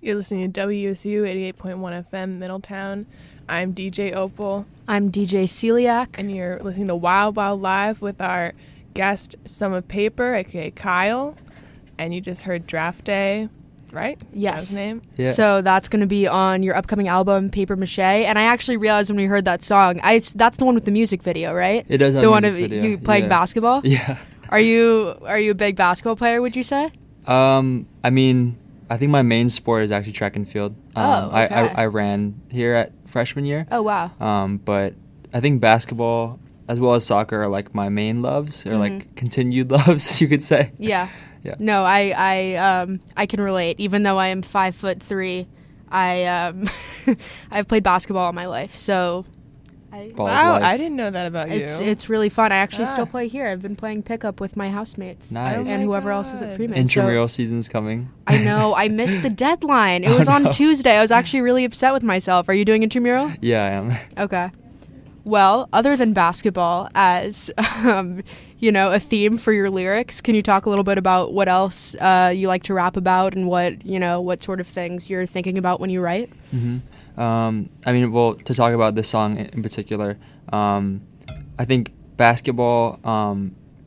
You're listening to WESU 88.1 FM Middletown. I'm DJ Opal. I'm DJ Celiac. And you're listening to Wild Wild Live with our guest, Some of Paper, a.k.a. Kyle. And you just heard Draft Day, right? Yes. That's his name? Yeah. So that's going to be on your upcoming album, Paper Mache. And I actually realized when we heard that song, that's the one with the music video, right? It does have the a one music of video. you playing basketball? Yeah. Are you a big basketball player, would you say? I mean, I think my main sport is actually track and field. Okay. I ran here at freshman year. Oh, wow. But I think basketball as well as soccer are like my main loves, or like continued loves, you could say. Yeah. Yeah. No, I can relate. Even though I am 5'3", I've played basketball all my life. So, wow, I didn't know that about you. It's really fun. I actually still play here. I've been playing pickup with my housemates. Nice. And whoever else is at Freeman. Intramural season's coming. I know. I missed the deadline. It was on Tuesday. I was actually really upset with myself. Are you doing intramural? Yeah, I am. Okay. Well, other than basketball as, a theme for your lyrics, can you talk a little bit about what else you like to rap about and what sort of things you're thinking about when you write? Mm-hmm. To talk about this song in particular, I think basketball,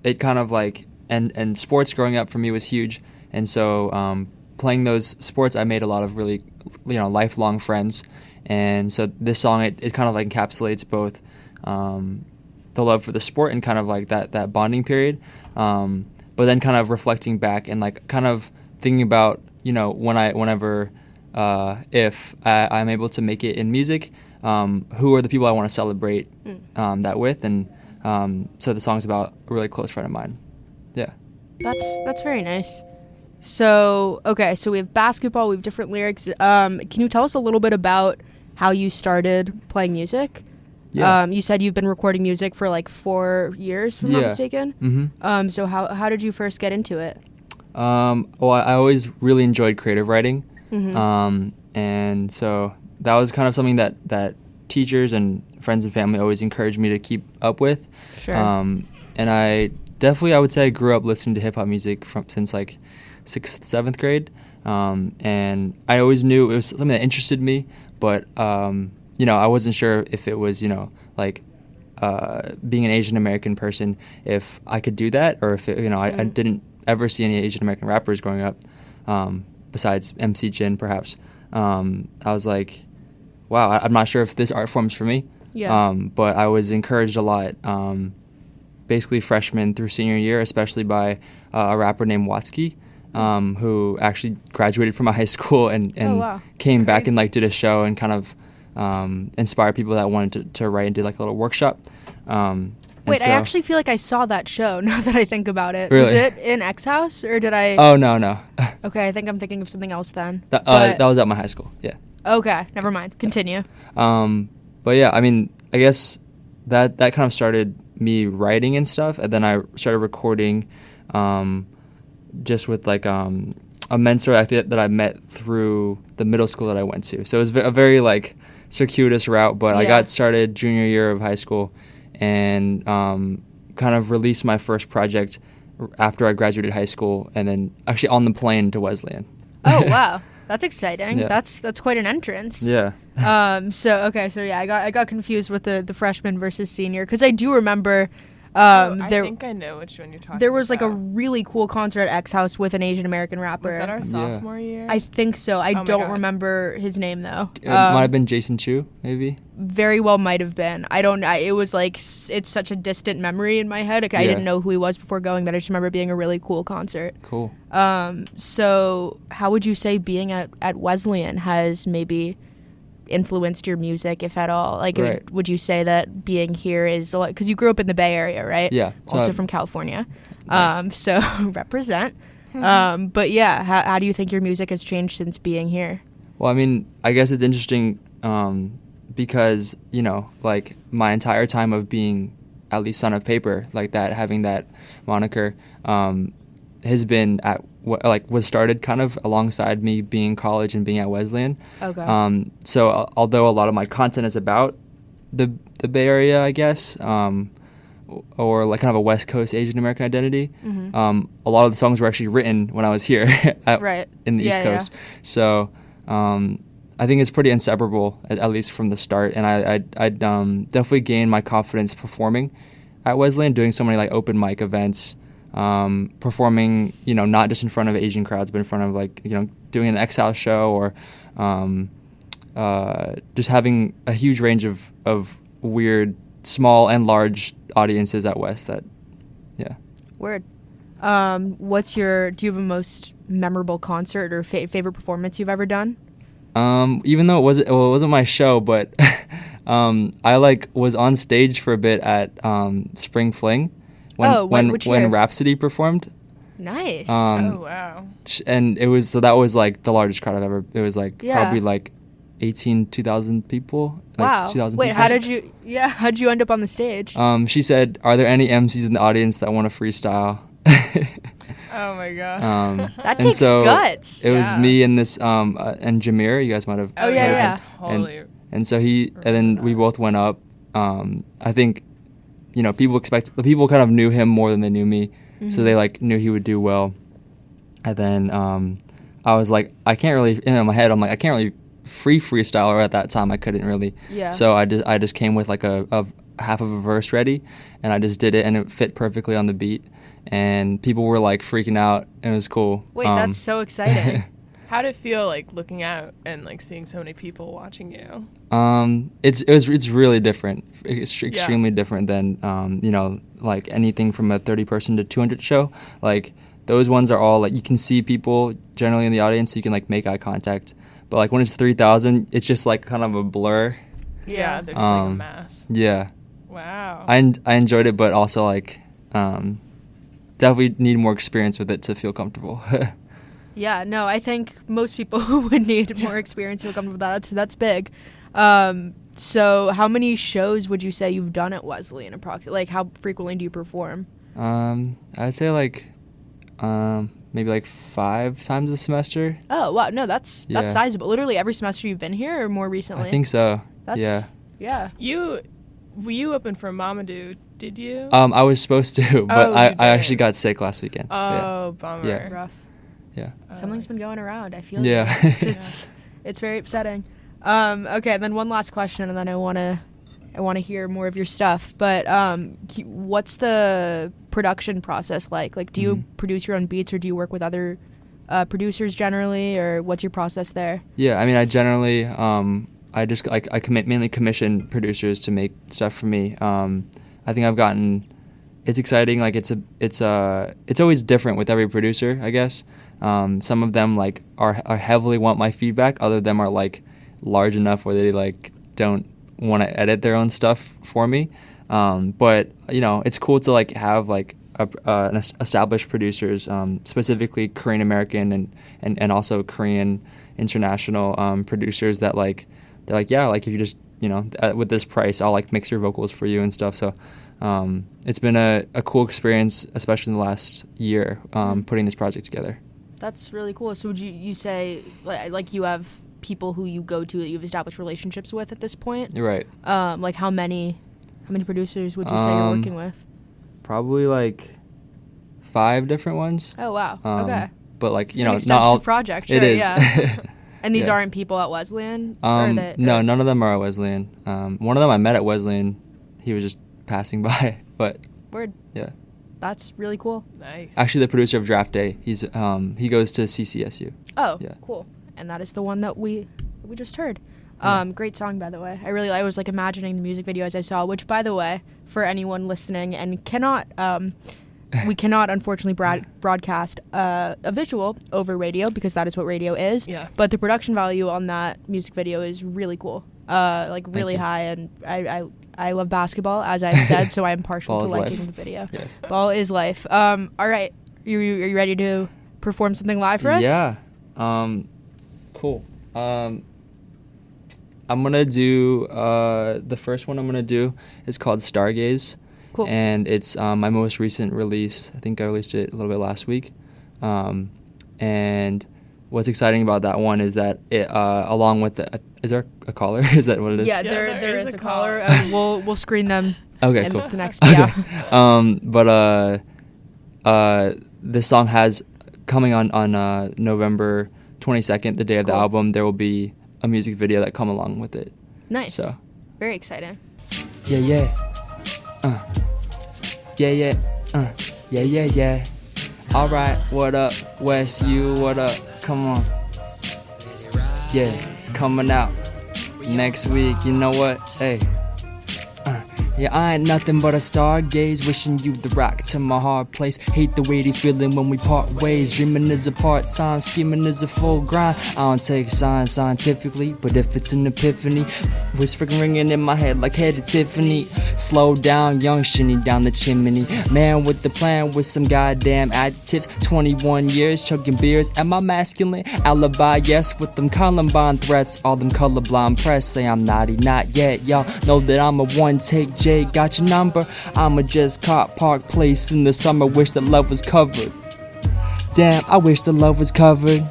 it kind of like, and sports growing up for me was huge. And so playing those sports, I made a lot of really, lifelong friends. And so this song, it kind of like encapsulates both the love for the sport and kind of like that bonding period. But then kind of reflecting back and like kind of thinking about, if I'm able to make it in music, who are the people I want to celebrate that with? And so the song's about a really close friend of mine. Yeah. That's very nice. So we have basketball, we have different lyrics. Can you tell us a little bit about how you started playing music? Yeah. You said you've been recording music for like 4 years, if I'm not mistaken. Mm-hmm. So how did you first get into it? I always really enjoyed creative writing. Mm-hmm. And so that was kind of something that teachers and friends and family always encouraged me to keep up with. Sure. And I would say I grew up listening to hip hop music since like 6th, 7th grade. And I always knew it was something that interested me, but, I wasn't sure if it was, being an Asian American person, if I could do that, or if I didn't ever see any Asian American rappers growing up, besides MC Jin, perhaps. I was like, wow, I'm not sure if this art form's for me. Yeah. But I was encouraged a lot, basically freshman through senior year, especially by a rapper named Watsky, who actually graduated from my high school and came back and like did a show and kind of inspired people that wanted to write and did like a little workshop. Wait, I actually feel like I saw that show now that I think about it. Really? Was it in X House or did I? Oh, no. Okay, I think I'm thinking of something else then. That was at my high school, yeah. Okay, never mind. Continue. But yeah, I guess that kind of started me writing and stuff, and then I started recording just with like a mentor that I met through the middle school that I went to. So it was a very like circuitous route, but I got started junior year of high school and kind of released my first project after I graduated high school, and then actually on the plane to Wesleyan. Oh, wow. That's exciting. Yeah. That's quite an entrance. Yeah. I got confused with the freshman versus senior, because I do remember I think I know which one you're talking about. There was like a really cool concert at X House with an Asian American rapper. Was that our sophomore year? I think so. I don't remember his name though. It might have been Jason Chu, maybe. Very well might have been. It was like, it's such a distant memory in my head. Like, I didn't know who he was before going, but I just remember being a really cool concert. Cool. So how would you say being at Wesleyan has maybe influenced your music, if at all? Like, right. Would you say that being here is a lot, because you grew up in the Bay Area, right? Yeah. Also from California. Nice. So represent. But yeah, how do you think your music has changed since being here? Well, I guess it's interesting because, like my entire time of being at least Son of Paper, like that, having that moniker, has been was started kind of alongside me being in college and being at Wesleyan. Okay. So although a lot of my content is about the Bay Area, I guess, or like kind of a West Coast Asian American identity, a lot of the songs were actually written when I was here in the East Coast. So I think it's pretty inseparable, at least from the start. And I definitely gained my confidence performing at Wesleyan, doing so many like open mic events, performing, not just in front of Asian crowds, but in front of doing an X House show, or just having a huge range of weird, small and large audiences at West. Word. Do you have a most memorable concert or favorite performance you've ever done? Even though it wasn't my show, but I was on stage for a bit at Spring Fling when Rhapsody performed. Nice. Oh wow. And that was the largest crowd I've ever. It was probably 2,000 people. Wow. 2,000 Wait, people. how'd you end up on the stage? She said, "Are there any MCs in the audience that want to freestyle?" Oh my god. That takes guts. It was me and this and Jameer. You guys might have. Oh yeah. Totally. And so we both went up. I think, people kind of knew him more than they knew me, so they knew he would do well. And then I was like, I can't really. In my head, I'm like, I can't really freestyle, or at that time I couldn't really. Yeah. So I just came with a half of a verse ready, and I just did it, and it fit perfectly on the beat. And people were freaking out, and it was cool. Wait, that's so exciting. How'd it feel looking out and seeing so many people watching you? It's really different. It's extremely different than anything from a 30-person to 200 show. Those ones are all you can see people generally in the audience, so you can make eye contact. But when it's 3,000, it's just kind of a blur. Yeah, they're just a mass. Yeah. Wow. I enjoyed it, but also definitely need more experience with it to feel comfortable. Yeah, no, I think most people would need more experience to feel comfortable with that. That's big. So how many shows would you say you've done at Wesleyan approximately? How frequently do you perform? I'd say maybe 5 times a semester. Oh, wow. No, that's sizable. Literally every semester you've been here, or more recently? I think so. Yeah. You opened for Mamadou, did you? I was supposed to, but I actually got sick last weekend. Oh, bummer. Yeah. Rough. Yeah. Something's been going around. I feel Yeah. It's very upsetting. Okay, and then one last question, and then I want to hear more of your stuff. But what's the production process like? Do you produce your own beats, or do you work with other producers generally, or what's your process there? Yeah, I mean, I generally I mainly commission producers to make stuff for me. I think I've gotten. It's exciting. It's always different with every producer, I guess. Some of them are heavily want my feedback. Other of them are large enough where they don't want to edit their own stuff for me. But it's cool to have established producers, specifically Korean American and also Korean international producers that they're if you just with this price, I'll mix your vocals for you and stuff. So it's been a cool experience, especially in the last year, putting this project together. That's really cool. So would you say you have people who you go to that you've established relationships with at this point? Right. How many producers would you say you're working with? Probably 5 different ones. Oh wow. Okay. But it's an extensive not all project. Sure, it is. Yeah. And these Yeah. aren't people at Wesleyan? No, none of them are at Wesleyan. One of them I met at Wesleyan. He was just passing by, but Word. Yeah. That's really cool. Nice. Actually, the producer of Draft Day, he goes to CCSU. Oh, Yeah. cool. And that is the one that we just heard. Great song, by the way. I was imagining the music video as I saw, which, by the way, for anyone listening and we cannot unfortunately broadcast a visual over radio because that is what radio is. Yeah. But the production value on that music video is really cool. Really high, and I love basketball, as I've said, so I'm partial to liking the video. Yes. Ball is life. All right. Are you ready to perform something live for us? Yeah. Cool. I'm going to do, the first one I'm going to do is called Stargaze. Cool. And it's my most recent release. I think I released it a little bit last week. And what's exciting about that one is that it, along with the, is there a caller? Is that what it is? Yeah, there is a caller. We'll screen them. Okay, in cool. The next, yeah. But this song has coming on November 22nd, the day of the Cool. album, there will be a music video that come along with it. Nice. So. Very exciting. Yeah, yeah. Yeah, yeah. Yeah, yeah, yeah. All right, what up, WESU? What up? Come on. Yeah, it's coming out next week. You know what? Hey. Yeah, I ain't nothing but a stargaze, wishing you the rock to my hard place. Hate the weighty feeling when we part ways. Dreaming is a part-time, scheming is a full grind. I don't take science scientifically, but if it's an epiphany, whispering ringing in my head like head of Tiffany. Slow down, young shinny down the chimney. Man with the plan with some goddamn adjectives. 21 years, chugging beers, am I masculine? Alibi, yes, with them Columbine threats. All them colorblind press say I'm naughty, not yet. Y'all know that I'm a one-take Jay, got your number. I'ma just caught Park Place in the summer. Wish that love was covered. Damn, I wish the love was covered.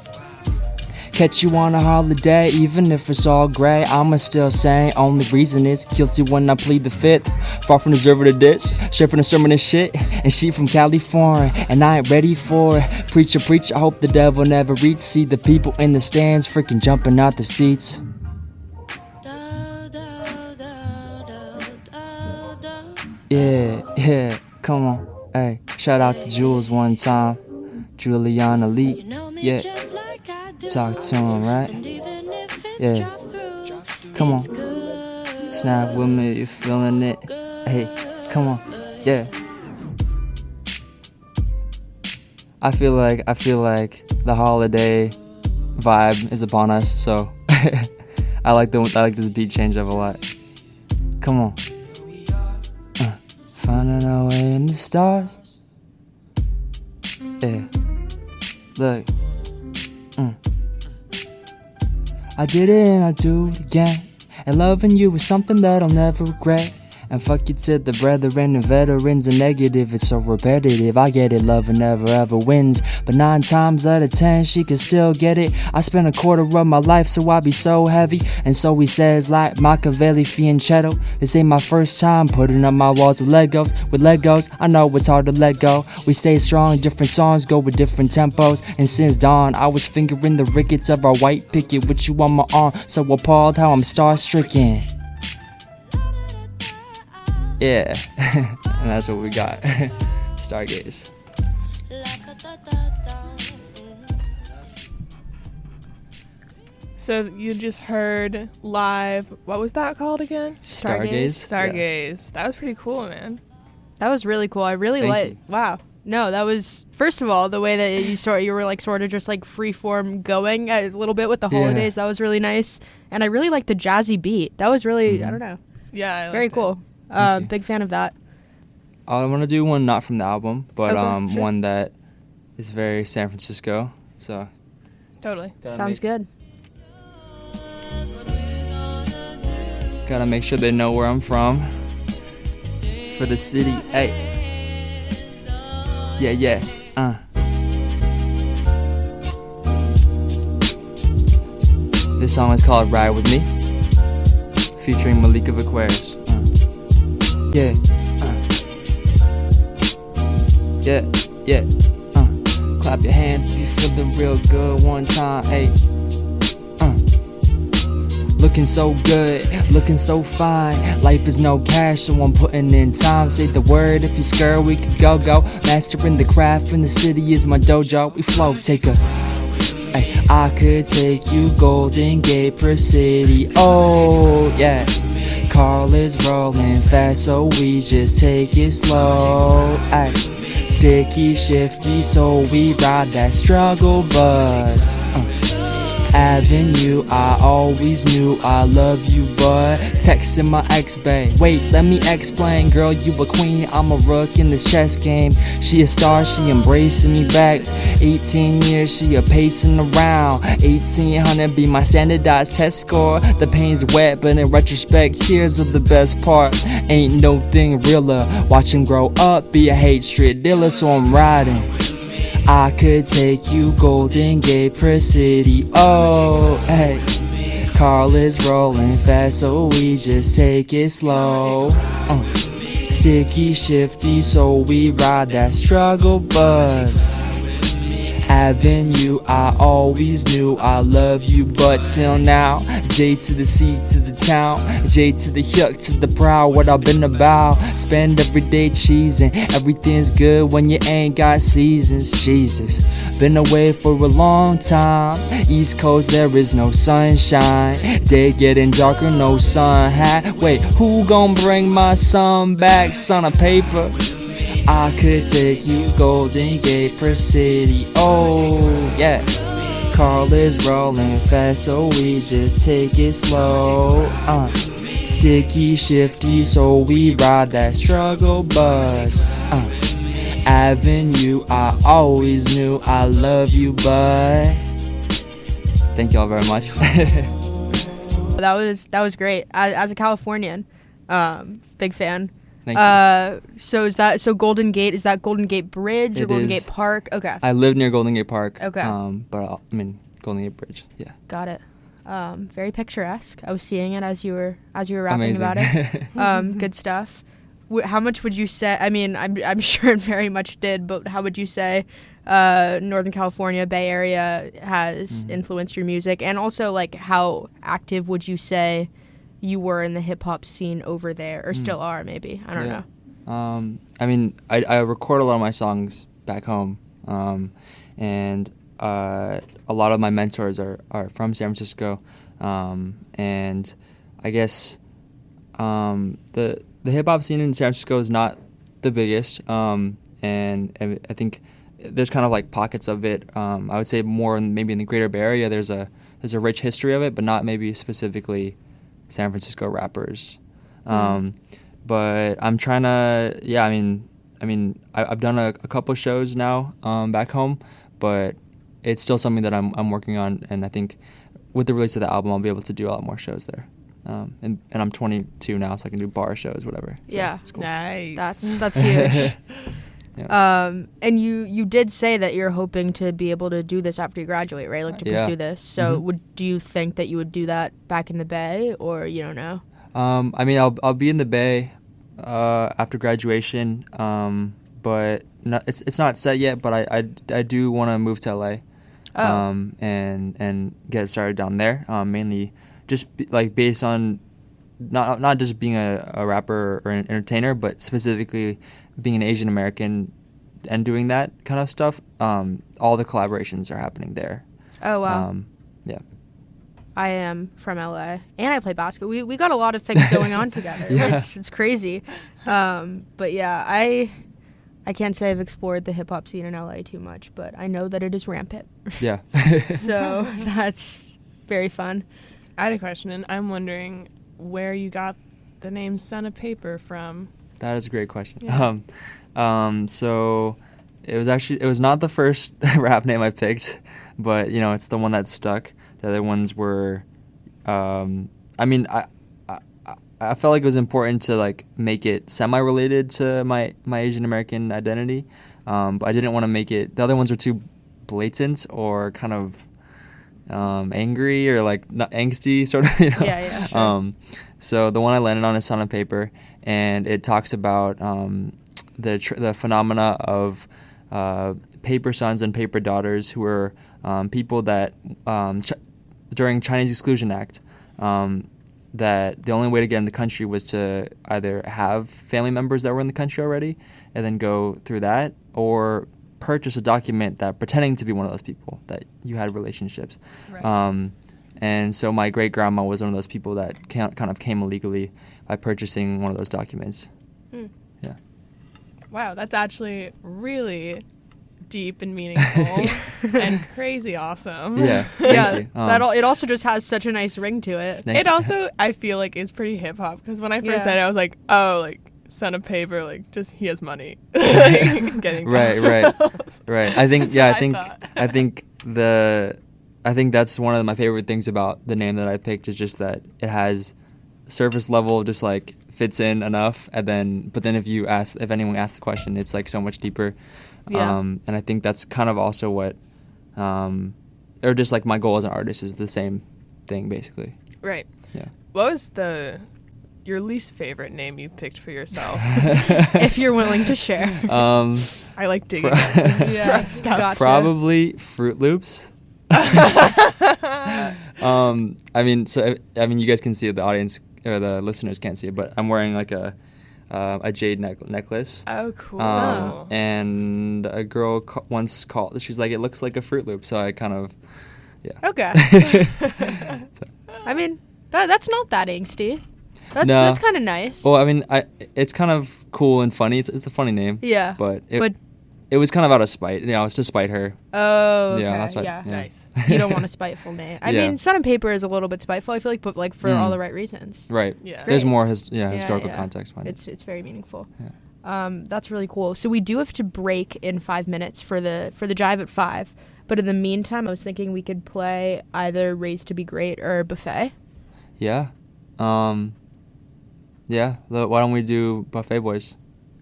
Catch you on a holiday, even if it's all gray. I'ma still say, only reason is guilty when I plead the fifth. Far from deserving of this, straight from the sermon and shit. And she from California, and I ain't ready for it. Preacher, preach, I hope the devil never reach. See the people in the stands freaking jumping out the seats. Yeah, yeah, come on, hey. Shout out to Jules one time, Juliana Lee, yeah. Talk to him, right? Yeah, come on. Snap with me, you feeling it? Hey, come on, yeah. I feel like the holiday vibe is upon us, so I like this beat change up a lot. Come on. Finding our way in the stars. Yeah. Look. I did it and I do it again. And loving you is something that I'll never regret. And fuck you to the brethren and veterans and negative, it's so repetitive. I get it, love never ever wins. But 9 times out of 10, she can still get it. I spent a quarter of my life, so I be so heavy. And so he says like Machiavelli Fianchetto. This ain't my first time putting up my walls of Legos. With Legos, I know it's hard to let go. We stay strong, different songs go with different tempos. And since dawn, I was fingering the rickets of our white picket with you on my arm. So appalled how I'm star-stricken. Yeah, and that's what we got. Stargaze. So you just heard live. What was that called again? Stargaze. Stargaze. That was pretty cool, man. That was really cool. I really like. Wow. No, that was, first of all, the way that you were like sort of just like free form going a little bit with the holidays. That was really nice, and I really liked the jazzy beat. That was really I don't know. Yeah, very cool. Big fan of that. I want to do one not from the album, but Okay, sure. one that is very San Francisco. So Totally. Sounds good. Gotta make sure they know where I'm from. For the city, hey. Yeah, yeah. This song is called Ride With Me, featuring Malika Aquarius. Yeah. Yeah, yeah. Clap your hands if you feeling real good one time, hey. Looking so good, looking so fine. Life is no cash, so I'm putting in time. Say the word if you scare, we could go. Mastering the craft in the city is my dojo. We flow, take a. Ay, I could take you Golden Gate per city. Oh yeah. Car is rolling fast, so we just take it slow. Ay, sticky, shifty, so we ride that struggle bus. Avenue, I always knew I love you, but texting my ex-bae. Wait, let me explain, girl, you a queen, I'm a rook in this chess game. She a star, she embracing me back. 18 years, she a pacing around. 1800 be my standardized test score. The pain's wet, but in retrospect, tears are the best part. Ain't no thing realer. Watch him grow up, be a hate street dealer, so I'm riding. I could take you Golden Gate per city. Oh, hey. Car is rolling fast, so we just take it slow. Sticky, shifty, so we ride that struggle bus. Avenue, I always knew I love you, but till now, J to the C to the town, J to the yuck to the proud, what I've been about. Spend every day cheesing, everything's good when you ain't got seasons. Jesus, been away for a long time. East Coast, there is no sunshine. Day getting darker, no sun hat. Wait, who gon' bring my son back? Son of paper. I could take you Golden Gate per city. Oh yeah, Carl is rolling fast, so we just take it slow. Sticky, shifty, so we ride that struggle bus. Avenue, I always knew I love you, but thank y'all very much. That was great. As a Californian, big fan. Thank you. So is that Golden Gate? Is that Golden Gate Bridge or It Golden is. Gate Park? Okay. I live near Golden Gate Park. Okay. But I mean Golden Gate Bridge. Yeah. Got it. Very picturesque. I was seeing it as you were rapping Amazing. about it. Good stuff. How much would you say? I mean, I'm sure it very much did, but how would you say Northern California, Bay Area has influenced your music, and also like how active would you say you were in the hip hop scene over there, or still are? Maybe I don't know. I mean, I record a lot of my songs back home, and a lot of my mentors are from San Francisco, and I guess the hip hop scene in San Francisco is not the biggest, and I think there's kind of like pockets of it. I would say more maybe in the Greater Bay Area. There's a rich history of it, but not maybe specifically San Francisco rappers. But I'm trying to, I mean, I've done a couple shows now back home, but it's still something that I'm working on, and I think with the release of the album, I'll be able to do a lot more shows there. And I'm 22 now, so I can do bar shows, whatever. So Yeah, it's cool. Nice. that's huge. Yeah. And you did say that you're hoping to be able to do this after you graduate, right? Like to Yeah. pursue this. So Mhm. do you think that you would do that back in the Bay, or you don't know? I mean, I'll be in the Bay after graduation, but it's not set yet. But I do want to move to LA, and get started down there. Mainly just based on not just being a rapper or an entertainer, but specifically being an Asian American and doing that kind of stuff. All the collaborations are happening there. Oh wow. Yeah. I am from LA, and I play basketball. We got a lot of things going on together. Yeah. It's crazy. But yeah, I can't say I've explored the hip hop scene in LA too much, but I know that it is rampant. Yeah. So that's very fun. I had a question, and I'm wondering where you got the name Son of Paper from. That is a great question. Yeah. So it was not the first rap name I picked, but it's the one that stuck. The other ones were, I mean, I felt like it was important to like make it semi-related to my Asian American identity, but I didn't want to make it. The other ones were too blatant or kind of angry or like not angsty sort of. Yeah, sure. So the one I landed on is Son of Paper, and it talks about the phenomena of paper sons and paper daughters who were people that during Chinese Exclusion Act, that the only way to get in the country was to either have family members that were in the country already and then go through that, or purchase a document that pretending to be one of those people that you had relationships. Right. And so my great grandma was one of those people that kind of came illegally by purchasing one of those documents. Yeah. Wow, that's actually really deep and meaningful and crazy awesome. Yeah. Yeah, Thank you. it also just has such a nice ring to it. Thank It you. also, I feel like, is pretty hip hop, because when I first Yeah. said it, I was like, oh, like Son of Paper, like just he has money. Like, getting Right. I think That's yeah. what I thought. I think that's one of my favorite things about the name that I picked is just that it has surface level, just like fits in enough, but then if anyone asks the question, it's like so much deeper. Yeah. And I think that's kind of also what, or just like my goal as an artist is the same thing basically. Right. Yeah. What was your least favorite name you picked for yourself? If you're willing to share. I like digging. Yeah, Rough stuff. gotcha. Probably Fruit Loops. I mean, you guys can see it, the audience or the listeners can't see it, but I'm wearing like a jade necklace. Oh, cool. And a girl once called. She's like, it looks like a Fruit Loop. So I kind of, yeah. Okay. I mean, that's not that angsty. No. That's kind of nice. Well, I mean, it's kind of cool and funny. It's a funny name. Yeah. But it was kind of out of spite. It's to spite her. Oh, okay. Yeah, that's why. Yeah. Nice. You don't want a spiteful name. I mean, Sun and Paper is a little bit spiteful, I feel like, but like for all the right reasons. Right. Yeah. There's great. more historical context behind it. It's very meaningful. Yeah. That's really cool. So we do have to break in 5 minutes for the Jive at 5. But in the meantime, I was thinking we could play either Raised to Be Great or Buffet. Yeah. Why don't we do Buffet Boys?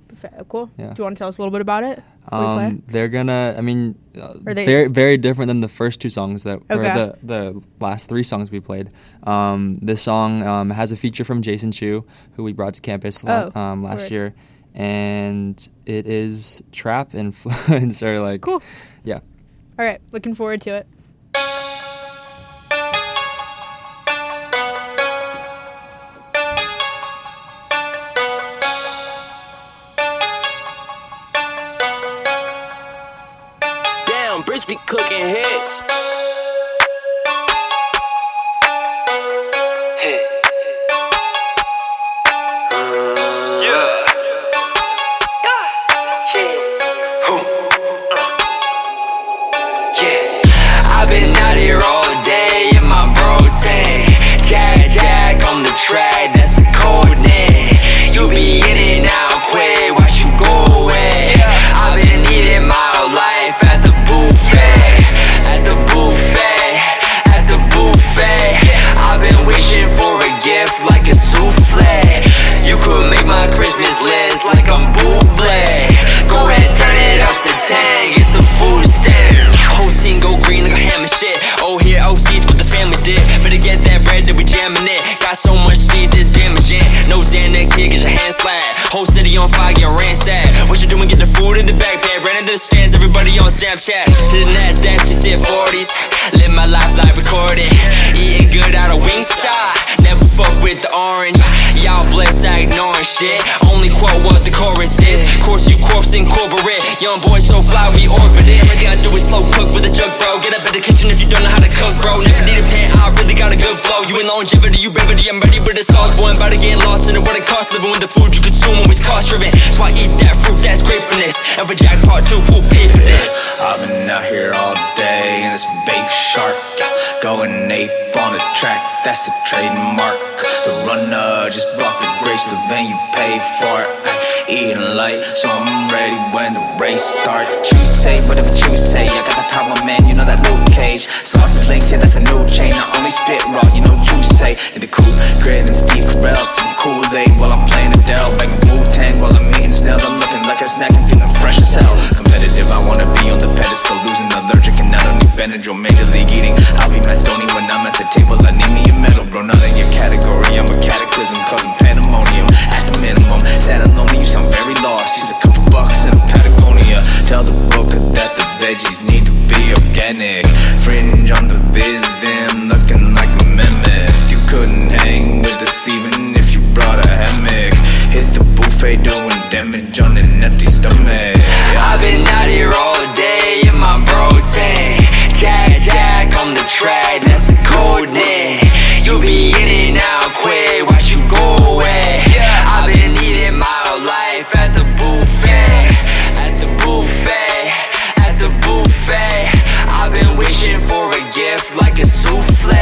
Buffet. Oh, cool. Yeah. Do you want to tell us a little bit about it? before we play? They're gonna. I mean, Are they- very very different than the first two songs or Okay. the last three songs we played. This song has a feature from Jason Chu, who we brought to campus last word. year, and it is trap influence or like. Cool. Yeah. All right, looking forward to it. Damn, Brits be cooking hits. Hey. Yeah. I've been out here all day in my protein. Jack on the track, that's a code name. You be in and out quick, why you go away? I've been eating my whole life at the buffet, at the buffet, at the buffet. I've been wishing for a gift like a souffle. You could make my Christmas list like I'm buble. Go ahead, turn it up to 10, get the food stamp. Whole team go green like a ham and shit. Oh, here OC's what the family did. Better get that bread that we jamming it. Got so much cheese, it's damaging. No Xanax here, get your hand slapped. Whole city on fire, get ransacked. What you doing, get the food in the backpack. Ran into the stands, everybody on Snapchat. To the NASDAQ, we see 40s. Live my life like recorded. Eating good out of Wingstop. Never fuck with the orange. Y'all blessed, I ignoring shit. Only quote what the chorus is. Course you corpse incorporate. Young boy so fly, we orbit it. Everything I do is slow cook with a jug, bro. Get up in the kitchen if you don't know how to cook, bro. Never need a pan, I really got a good flow. You in longevity, you brevity, I'm ready with the sauce. Boy, I'm about to get lost in it, what it costs. Living with the food you consume, always cost driven. So I eat that fruit, that's gratefulness. And for jackpot too, who paid for this? I've been out here all day in this babe shark. Going ape on the track, that's the trademark. The runner just brought the grapes, the venue paid for it. Eating light, so I'm ready when the race starts. You say whatever you say, I got the power, man, you know that Luke Cage. Sauce and links, yeah, that's a new chain. I only spit raw, you know you say. In the cool grid and Steve Carell, some Kool-Aid while I'm playing Adele. Banging Wu-Tang while I'm eating snails. I'm looking like a snack and feeling fresh as hell. Competitive, I wanna be on the pedestal, losing allergic and I don't need Benadryl. Major league eating, I'll be Matt Stoney when I'm at the table. I need me a medal, bro, not in your category. I'm a cataclysm, causing pandemonium at the minimum. Sad and lonely, you sound very lost. Use a couple bucks in a Patagonia. Tell the broker that the veggies need to be organic. Fringe on the biz, then looking like a mimic. You couldn't hang with us even if you brought a hammock. Hit the buffet doing damage on an empty stomach. I've been out here all day in my protein. Jack on the track, that's the code name. You be in and out quick, why you go away? I've been eating my whole life at the buffet, at the buffet, at the buffet. I've been wishing for a gift like a souffle.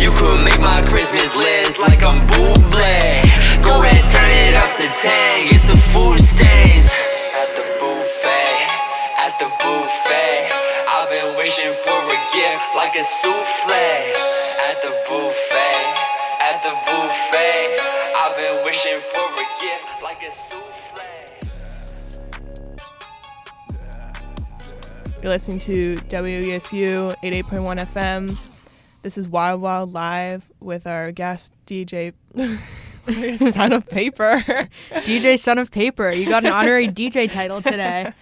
You could make my Christmas list like I'm buble. Go ahead, turn it up to 10, get the food stains. At the buffet, at the buffet. I've been wishing for a gift like a souffle. At the buffet, at the buffet. I've been wishing for a gift like a souffle. You're listening to WESU 88.1 FM. This is Wild Wild Live with our guest DJ, Son of Paper. DJ Son of Paper, you got an honorary DJ title today.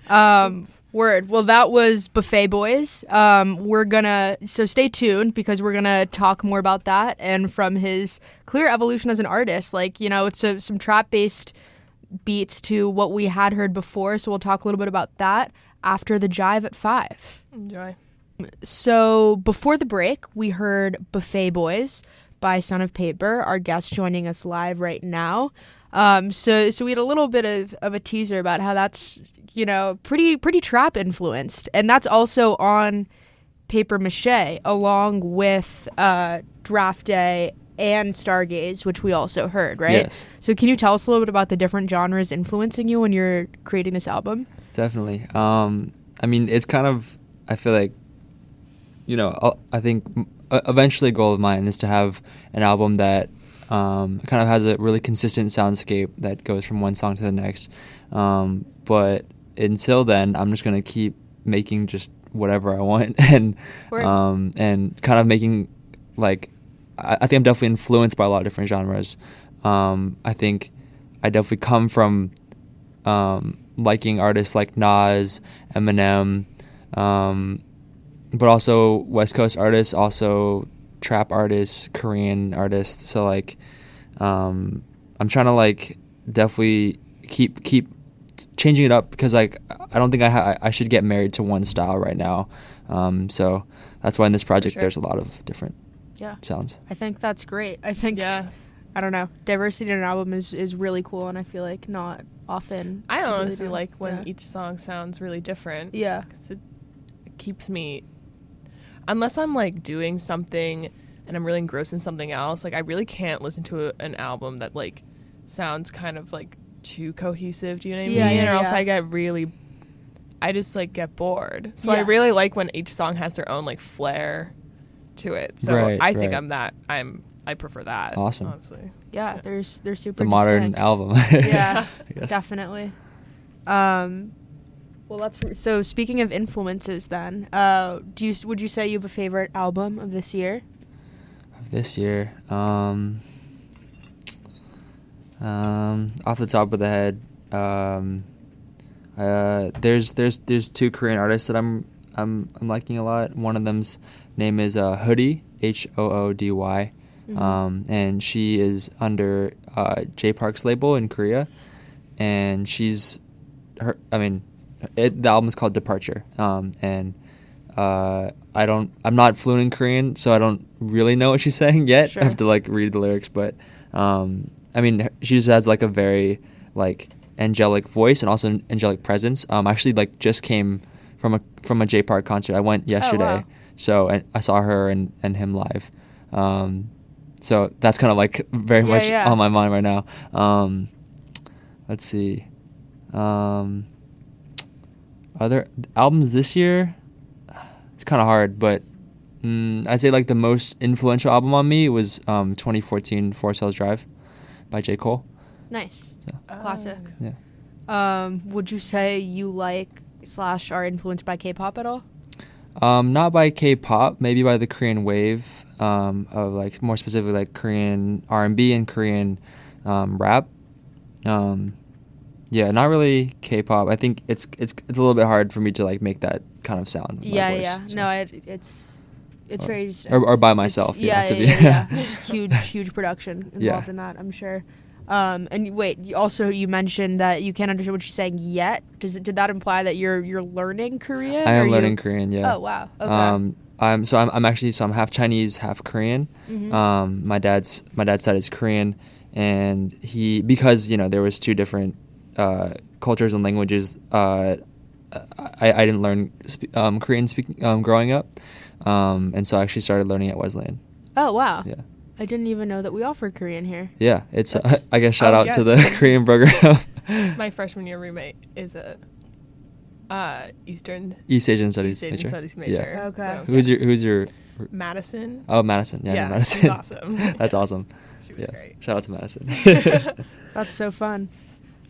Word. Well, that was Buffet Boys. So stay tuned because we're gonna talk more about that and from his clear evolution as an artist. Like, it's some trap-based beats to what we had heard before. So we'll talk a little bit about that after the Jive at 5. Enjoy. So before the break, we heard Buffet Boys by Son of Paper, our guest joining us live right now. So we had a little bit of a teaser about how that's, pretty trap influenced. And that's also on Paper Mache along with Draft Day and Stargaze, which we also heard, right? Yes. So can you tell us a little bit about the different genres influencing you when you're creating this album? Definitely. It's kind of, I feel like, I think eventually a goal of mine is to have an album that kind of has a really consistent soundscape that goes from one song to the next. But until then, I'm just going to keep making just whatever I want and kind of making, like, I think I'm definitely influenced by a lot of different genres. I think I definitely come from liking artists like Nas, Eminem, but also West Coast artists, also trap artists, Korean artists. So like, I'm trying to like definitely keep changing it up because like I don't think I should get married to one style right now. So that's why in this project there's a lot of different sounds. I think that's great. I think I don't know, diversity in an album is really cool, and I feel like not often. I honestly like when each song sounds really different. Yeah, because it keeps me. Unless I'm like doing something and I'm really engrossed in something else, like I really can't listen to an album that like sounds kind of like too cohesive. Do you know what I mean? Or else I just like get bored. So I really like when each song has their own like flair to it. So I think I prefer that. Awesome. Honestly. Yeah, they're super the modern distinct. album. Yeah, definitely. Well, so speaking of influences then, would you say you have a favorite album of this year? Of this year? Off the top of the head, there's two Korean artists that I'm liking a lot. One of them's name is Hoodie, Hoody, and she is under J Park's label in Korea, and the album is called Departure, and I'm not fluent in Korean, so I don't really know what she's saying yet. Sure. I have to like read the lyrics, but she just has like a very like angelic voice and also an angelic presence. Actually like just came from a J Park concert. I went yesterday, so I saw her and him live. So that's kind of like very much on my mind right now. Let's see. Other albums this year, it's kind of hard, but I'd say like the most influential album on me was 2014 Forest Hills Drive by J. Cole. Nice. Classic. Yeah. Would you say you like / are influenced by K-pop at all? Not by K-pop, maybe by the Korean wave, of like more specifically like Korean R&B and Korean rap. Yeah, not really K-pop. I think it's a little bit hard for me to like make that kind of sound. With my voice, so. No, it's very distinct. Or by myself. Huge production involved in that, I'm sure. And wait, you mentioned that you can't understand what you're saying yet. Did that imply that you're learning Korean? I am learning Korean. Yeah. Oh wow. Okay. I'm half Chinese, half Korean. Mm-hmm. My dad's side is Korean, and because there was two different cultures and languages. I didn't learn Korean speaking growing up, and so I actually started learning at Wesleyan. Oh wow! Yeah, I didn't even know that we offer Korean here. Yeah, it's I guess shout out to the Korean program. My freshman year roommate is a East Asian Studies major. Yeah. Okay. So who's your Madison? Oh, Madison. Yeah, Madison. She's awesome. That's awesome. She was great. Shout out to Madison. That's so fun.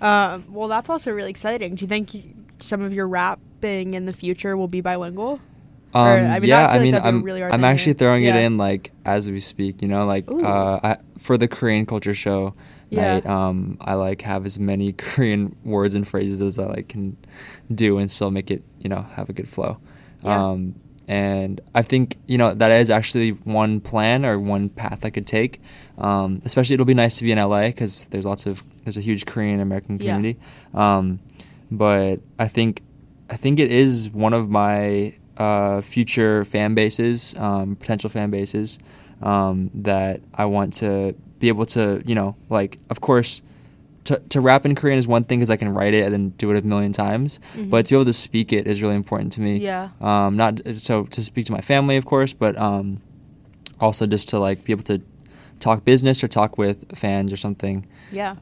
Well, that's also really exciting. Do you think some of your rapping in the future will be bilingual? I feel like that'd be a I'm really hard I'm thing to actually do. throwing it Yeah. in like as we speak. You know, like Ooh. for the Korean culture show Yeah. night. I like have as many Korean words and phrases as I like can do and still make it have a good flow. Yeah. And I think that is actually one plan or one path I could take. Especially it'll be nice to be in LA because there's a huge Korean American Yeah. community. But I think it is one of my future fan bases, potential fan bases, that I want to be able to, like, of course, to rap in Korean is one thing because I can write it and then do it a million times, but to be able to speak it is really important to me. Yeah. Not so to speak to my family, of course, but also just to like be able to talk business or talk with fans or something. Yeah.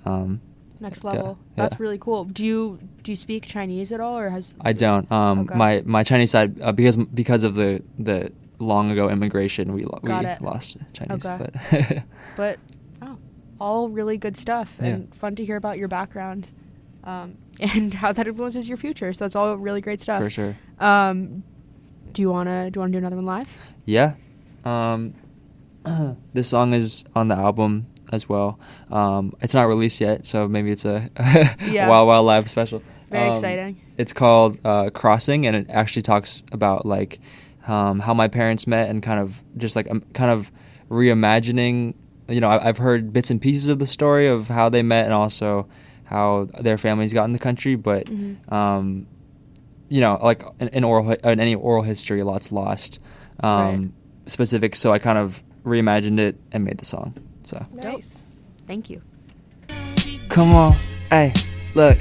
Next level. yeah. That's really cool. Do you speak Chinese at all, or has? I don't. Okay. My Chinese side because of the long ago immigration, we Got it. lost Chinese. Okay. But But all really good stuff, Yeah. and fun to hear about your background, and how that influences your future. So that's all really great stuff. for sure. Do you wanna do another one live? Yeah. This song is on the album as well. It's not released yet, so maybe it's a Yeah. Wild Live special. Very exciting. It's called Crossing, and it actually talks about like how my parents met and kind of just like kind of reimagining. I've heard bits and pieces of the story of how they met and also how their families got in the country, but like in any oral history, a lot's lost. Right. Specific, so I kind of reimagined it and made the song. So Nice. Thank you. come on, hey, look.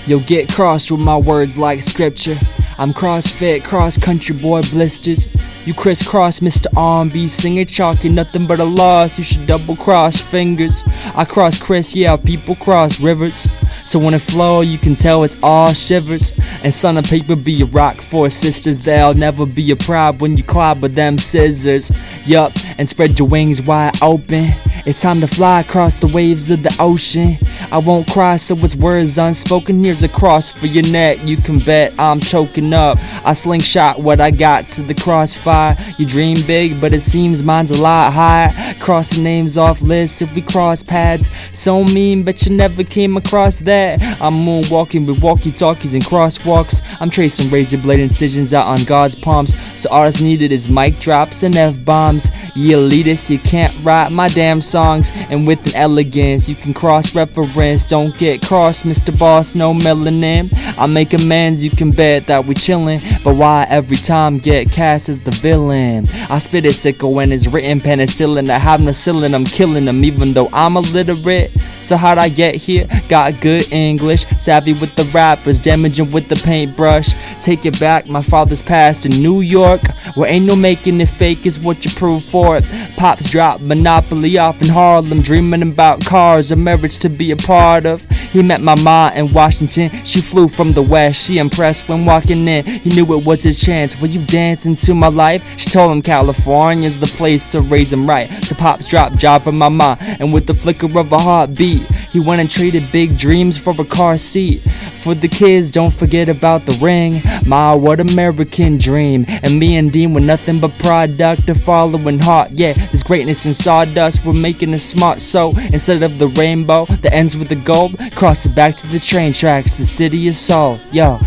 You'll get crossed with my words like scripture. I'm cross-fit, cross-country boy blisters. You crisscross Mr. R&B singer, chalking nothing but a loss. You should double-cross fingers. I cross Chris, yeah, people cross rivers. So when it flow, you can tell it's all shivers. And son of paper be a rock for sisters. They'll never be a pride when you clobber them scissors. Yup, and spread your wings wide open. It's time to fly across the waves of the ocean. I won't cry, so it's words unspoken. Here's a cross for your neck, you can bet I'm choking up. I slingshot what I got to the crossfire. You dream big, but it seems mine's a lot higher. Cross the names off lists if we cross paths. So mean, but you never came across that. I'm moonwalking with walkie-talkies and crosswalks. I'm tracing razor blade incisions out on God's palms. So all that's needed is mic drops and F-bombs. You elitist, you can't write my damn songs. And with an elegance, you can cross-reference. Don't get crossed, Mr. Boss, no melanin. I make amends, you can bet that we chillin'. But why every time get cast as the villain? I spit it sicko when it's written penicillin. I have no ceiling, I'm killing them even though I'm illiterate. So how'd I get here? Got good English, savvy with the rappers, damaging with the paintbrush. Take it back, my father's passed in New York, where ain't no making it fake is what you prove for it. Pops drop Monopoly off in Harlem, dreaming about cars, a marriage to be a part of. He met my ma in Washington, she flew from the west, she impressed when walking in. He knew it was his chance, will you dance into my life? She told him California's the place to raise him right. So Pops dropped job for my ma, and with the flicker of a heartbeat, he went and traded big dreams for a car seat. For the kids, don't forget about the ring. Ma, what American dream. And me and Dean were nothing but product of following heart. Yeah, there's greatness in sawdust, we're making it smart. So instead of the rainbow that ends with the gold, cross it back to the train tracks, the city is soul. Yo.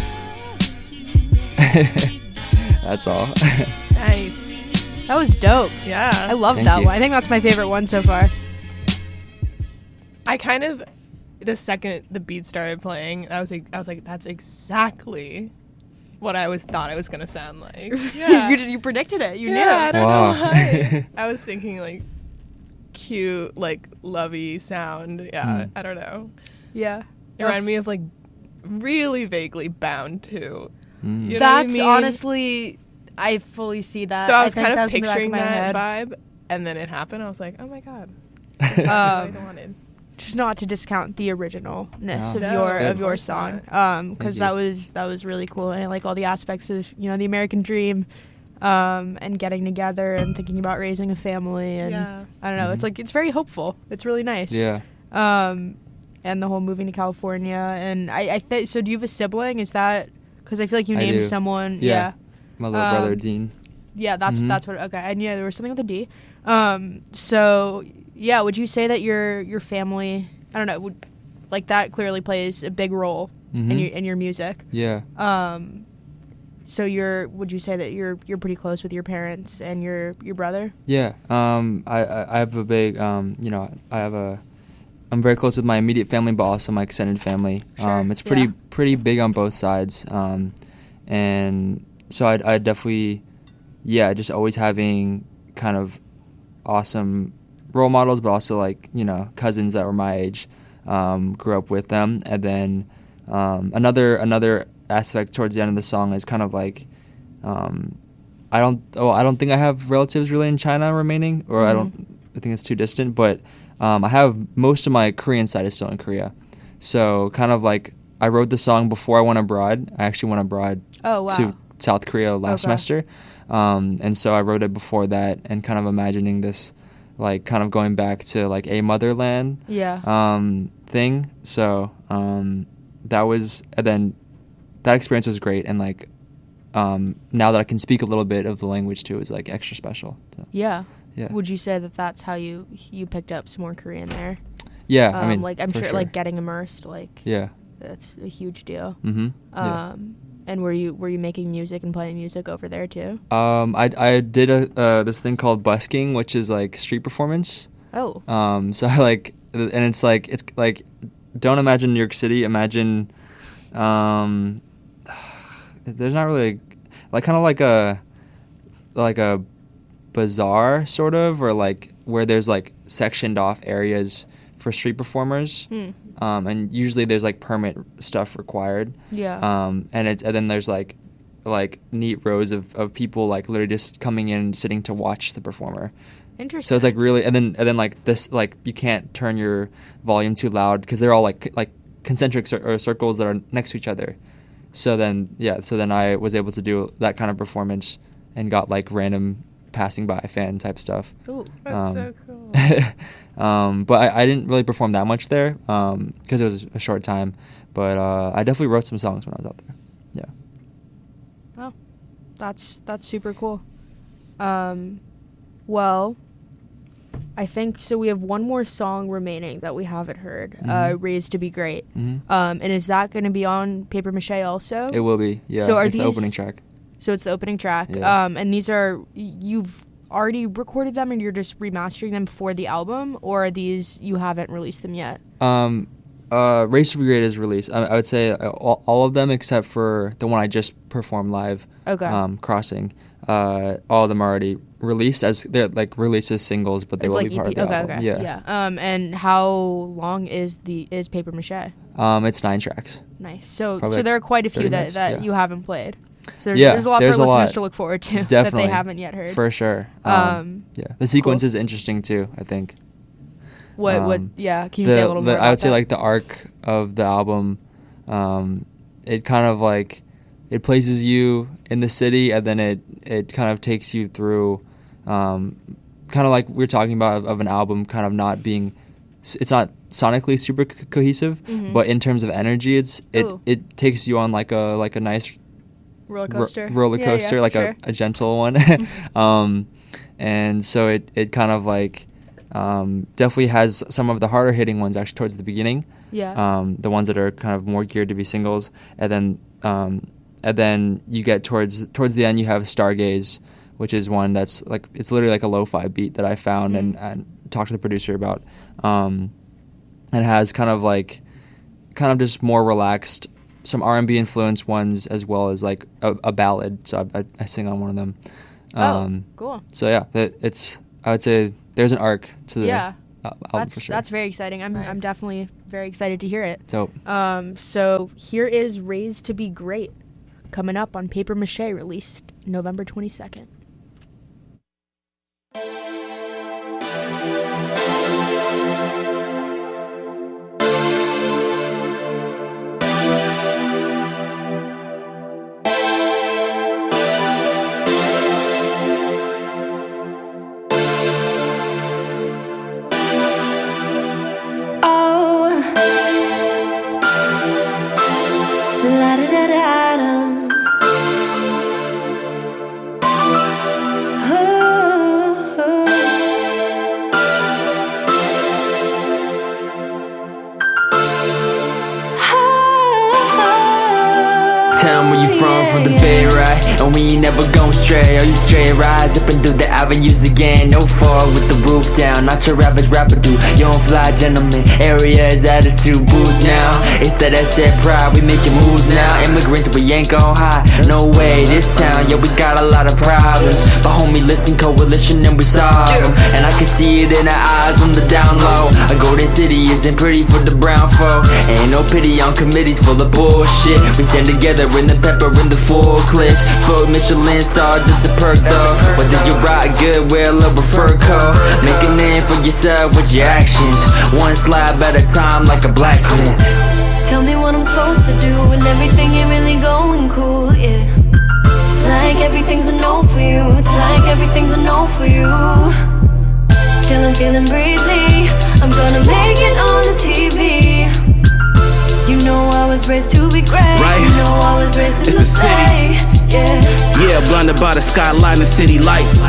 That's all. Nice. That was dope. Yeah. I love Thank that you. one. I think that's my favorite one so far. I kind of, the second the beat started playing, I was like, that's exactly what I thought I was gonna sound like. Yeah. you predicted it. You Yeah, I knew. don't Wow. know why. I was thinking like cute, like lovey sound. Yeah, I don't know. Yeah. It reminded me of like really vaguely Bound too. You know what I That's mean? honestly, I fully see that. So I was think kind of that's in the back picturing my that head. vibe, and then it happened. I was like, oh my god, that's exactly what I wanted. Just not to discount the originalness No, of that's your good. of your song, because Thank that was really cool, and I like all the aspects of the American dream, and getting together and thinking about raising a family, and Yeah. I don't know, it's like it's very hopeful. It's really nice. Yeah. And the whole moving to California, and I think so. Do you have a sibling? Is that because I feel like you I named do. someone? Yeah. My little brother Dean. Yeah, that's what. Okay, and yeah, there was something with a D. So yeah, would you say that your family? I don't know. Like that clearly plays a big role in your music. Yeah. So would you say that you're pretty close with your parents and your brother? Yeah. I have a big I'm very close with my immediate family, but also my extended family. Sure. It's pretty big on both sides. And so I definitely, just always having kind of awesome role models, but also like, cousins that were my age, grew up with them. And then another aspect towards the end of the song is kind of like, I don't think I have relatives really in China remaining, or I think it's too distant, but I have most of my Korean side is still in Korea. So kind of like I wrote the song before I went abroad. I actually went abroad to South Korea last semester. And so I wrote it before that and kind of imagining this like kind of going back to like a motherland thing. So that was, and then that experience was great, and like now that I can speak a little bit of the language too is like extra special. So, yeah. Yeah. Would you say that that's how you picked up some more Korean there? Yeah, I mean, like I'm sure like getting immersed, like that's a huge deal. And were you making music and playing music over there too? I did this thing called busking, which is like street performance. Oh. So I like, and it's like don't imagine New York City. Imagine, there's not really like kind of like a bazaar sort of, or like where there's like sectioned off areas for street performers. And usually there's like permit stuff required. And then there's like neat rows of people like literally just coming in and sitting to watch the performer. Interesting. So it's like really, and then like this, like you can't turn your volume too loud because they're all like concentric circles that are next to each other. So then I was able to do that kind of performance and got like random passing by fan type stuff. Ooh, That's so cool. But I didn't really perform that much there because it was a short time. But I definitely wrote some songs when I was out there. Yeah. Wow, that's super cool. Well, I think so. We have one more song remaining that we haven't heard. "Raised to Be Great." And is that going to be on Paper Mache also? It will be. Yeah. So it's the opening track. So it's the opening track. Yeah. And these are, you've already recorded them and you're just remastering them for the album, or are these, you haven't released them yet? Race to Be Great is released. I would say all of them except for the one I just performed live. Okay. Crossing. All of them are already released as they're like released as singles, but they will like be part EP? of the album. Okay. Yeah. And how long is Paper Mache? It's 9 tracks. Nice. So Probably there are quite a few 30 that minutes, yeah. you haven't played. So Yeah, there's a lot there's for a listeners lot. to look forward to Definitely. that they haven't yet heard. For sure. Yeah. The sequence is interesting too, I think. What can you say a little more about I would say that? like the arc of the album, it kind of like it places you in the city, and then it kind of takes you through kind of like we were talking about of an album kind of not being, it's not sonically super cohesive, but in terms of energy it takes you on like a nice roller coaster, like sure. a gentle one. And so it kind of like definitely has some of the harder hitting ones actually towards the beginning. The ones that are kind of more geared to be singles, and then you get towards the end, you have Stargaze, which is one that's like, it's literally like a lo-fi beat that I found and talked to the producer about. It has kind of just more relaxed, some R&B influenced ones, as well as like a ballad. So I sing on one of them. Cool. So yeah, I would say there's an arc to the album for sure. That's very exciting. I'm definitely very excited to hear it. Dope. So here is Raised to Be Great, coming up on Paper Mache, released November 22nd. where you from the Bay, right? And we ain't never gon' stray. Are you straight? Rise up and do the avenues again. No fall with the roof down, not your average rapper do. You don't fly, gentleman. Area is attitude booth now. It's that asset pride, we making moves now. Immigrants, we ain't gon' hide. No way, this town, yeah, we got a lot of problems. But homie, listen, coalition and we solve them. And I can see it in our eyes on the down low. A golden city isn't pretty for the brown folk. Ain't no pity on committees full of bullshit. We stand together in the pepper in the full clips. Full Michelin stars, it's a perk though. Whether you ride Goodwill or a fur coat, make a name for yourself with your actions. One slab at a time like a blacksmith. Tell me what I'm supposed to do when everything ain't really going cool, yeah. It's like everything's a no for you. It's like everything's a no for you. Still I'm feeling breezy. I'm gonna make it on the TV. You know I was raised to be great. Right. You know I was raised in It's the city. Yeah, blinded by the skyline and city lights.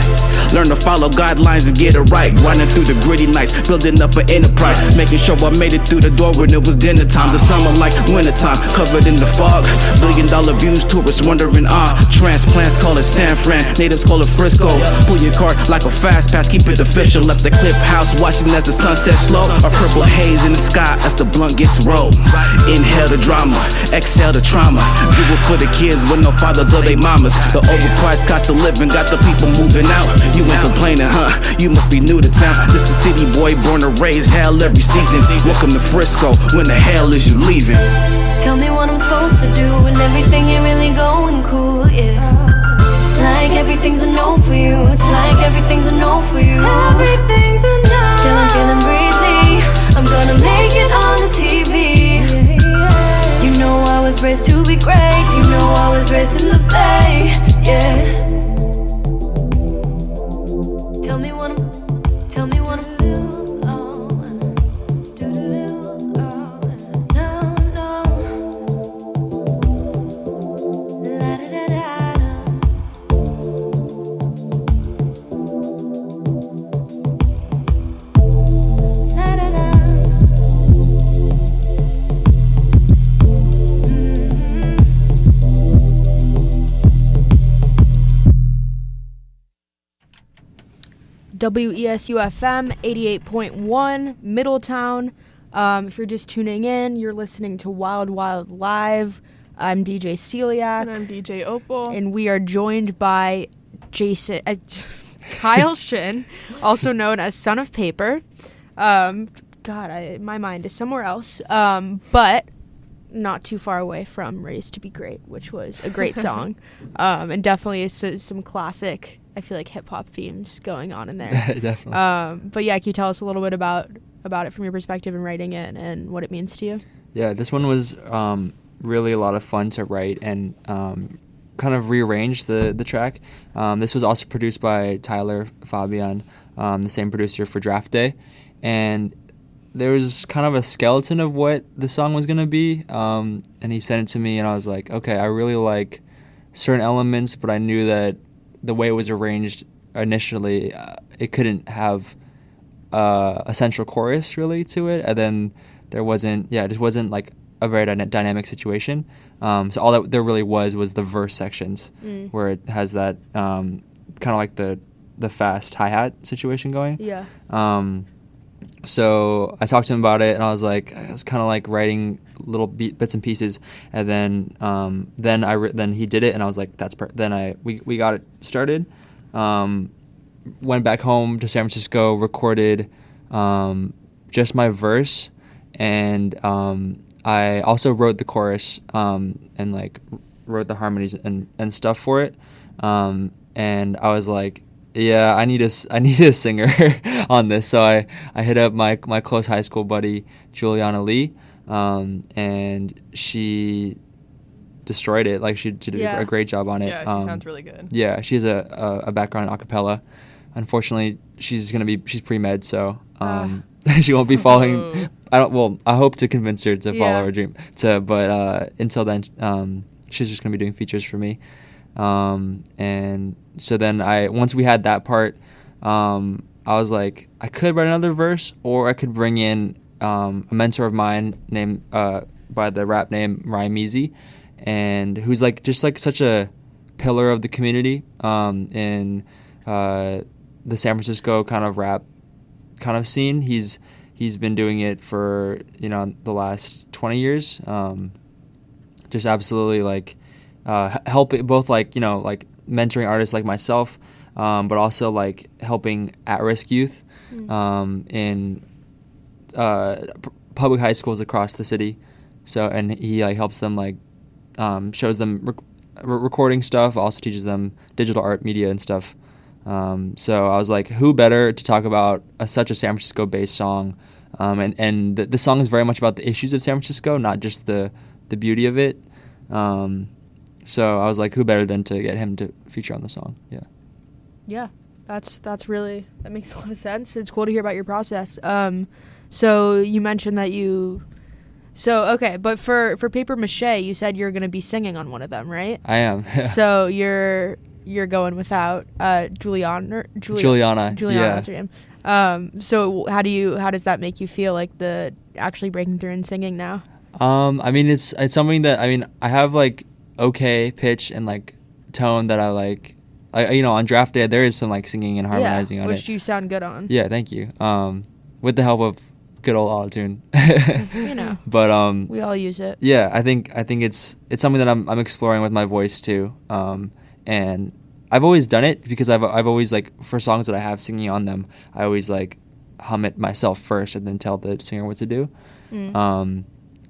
Learn to follow guidelines and get it right. Running through the gritty nights, building up an enterprise. Making sure I made it through the door when it was dinner time. The summer like wintertime, covered in the fog. $1 billion views, tourists wondering, transplants call it San Fran, natives call it Frisco. Pull your card like a fast pass, keep it official. Left the cliff house, watching as the sunset slow. A purple haze in the sky as the blunt gets rolled. Inhale the drama, exhale the trauma. Do it for the kids with no fathers or they mamas. The overpriced cost of living got the people moving out. You ain't complaining, huh? You must be new to town. This a city boy, born and raised, hell every season. Welcome to Frisco, when the hell is you leaving? tell me what I'm supposed to do when everything ain't really going cool, yeah. It's like everything's a no for you. It's like everything's a no for you. Everything's a no. Still I'm feeling breezy. I'm gonna make it on the TV. You know I was raised to be great. You know I was raised in the Bay, yeah. Tell me what I'm WESU FM 88.1 Middletown. If you're just tuning in, you're listening to Wild Wild Live. I'm DJ Celiac. And I'm DJ Opal. And we are joined by Kyle Shin, also known as Son of Paper. My mind is somewhere else. But not too far away from Raised to Be Great, which was a great song. And definitely some classic, I feel like, hip-hop themes going on in there. Definitely. But yeah, can you tell us a little bit about it from your perspective in writing it and what it means to you? Yeah, this one was really a lot of fun to write and kind of rearrange the track. This was also produced by Tyler Fabian, the same producer for Draft Day. And there was kind of a skeleton of what the song was going to be. And he sent it to me, and I was like, okay, I really like certain elements, but I knew that the way it was arranged initially, it couldn't have a central chorus really to it. And then it just wasn't like a very dynamic situation. So all that there really was the verse sections where it has that kind of like the fast hi-hat situation going. Yeah. So I talked to him about it, and I was kind of like writing little bits and pieces, and then he did it, and I was like, we got it started. Went back home to San Francisco, recorded just my verse, and I also wrote the chorus and like wrote the harmonies and stuff for it. And I was like, yeah, I need a singer on this. So I hit up my close high school buddy Juliana Lee, and she destroyed it. Like, she did a great job on it. Yeah, she sounds really good. Yeah, she has a background in acapella. Unfortunately, she's pre-med, so she won't be following. I hope to convince her to follow her dream. But until then, she's just gonna be doing features for me. And so then once we had that part, I was like, I could write another verse, or I could bring in a mentor of mine named by the rap name Ryan Measy, and who's like just like such a pillar of the community in the San Francisco kind of rap kind of scene. He's been doing it for the last 20 years. Just absolutely like helping both like like mentoring artists like myself, but also like helping at-risk youth in public high schools across the city. So and he like helps them like shows them recording stuff, also teaches them digital art, media, and stuff. So I was like, who better to talk about such a San Francisco-based song? And the song is very much about the issues of San Francisco, not just the beauty of it. So I was like, who better than to get him to feature on the song? Yeah. Yeah, that makes a lot of sense. It's cool to hear about your process. So you mentioned that but for Paper Mache, you said you're going to be singing on one of them, right? I am. So you're going without Juliana. Yeah. That's her name. So how does that make you feel, like the actually breaking through and singing now? I mean, it's something that I have like okay pitch and like tone that I like. On draft day there is some like singing and harmonizing on it, which you sound good on. Yeah, thank you. With the help of good old autotune. But we all use it. Yeah, I think it's something that I'm exploring with my voice too. And I've always done it because I've always like for songs that I have singing on them, I always like hum it myself first and then tell the singer what to do.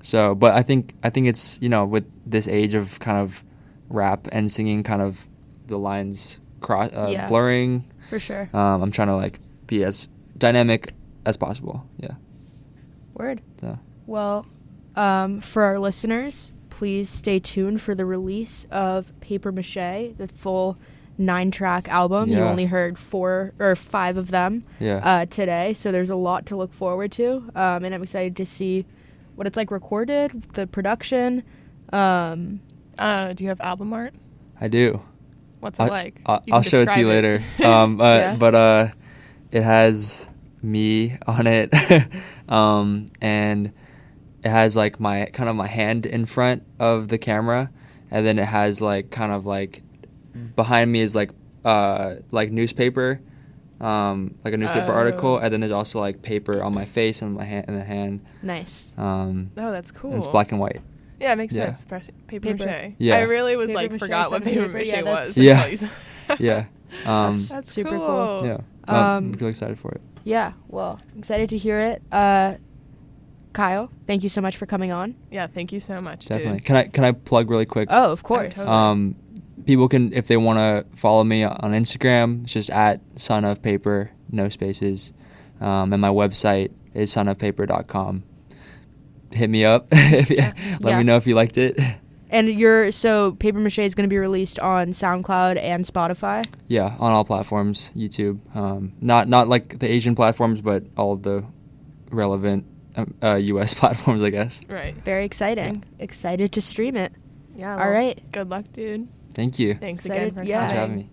So, but I think it's with this age of kind of rap and singing, kind of the lines blurring. For sure. I'm trying to like be as dynamic as possible. Yeah. Word. So. Well, for our listeners, please stay tuned for the release of Paper Mache, the full 9-track album. Yeah. You only heard 4 or 5 of them today, so there's a lot to look forward to. And I'm excited to see what it's like recorded, the production. Do you have album art? I do. What's it like? I'll show it to you later. But it has me on it, and it has like my hand in front of the camera, and then it has like kind of like behind me is like newspaper, like a newspaper article, and then there's also like paper on my face and my hand and the hand. Nice. That's cool. And it's black and white. Yeah, it makes sense. Paper mache. Yeah. I really was Paper mache, forgot what paper mache was. Yeah. Yeah. That's super cool. Yeah. I'm really excited for it. Yeah. Well, excited to hear it. Kyle, thank you so much for coming on. Yeah, thank you so much. Definitely. Dude. Can I plug really quick? Oh, of course. Totally. People can, if they want to follow me on Instagram, it's just at sonofpaper, no spaces. And my website is sonofpaper.com. Hit me up. Let me know if you liked it. And so Paper Mache is going to be released on SoundCloud and Spotify? Yeah, on all platforms, YouTube. Not like the Asian platforms, but all of the relevant U.S. platforms, I guess. Right. Very exciting. Yeah. Excited to stream it. Yeah. All right. Good luck, dude. Thank you. Thanks Excited, again for Thanks for having me.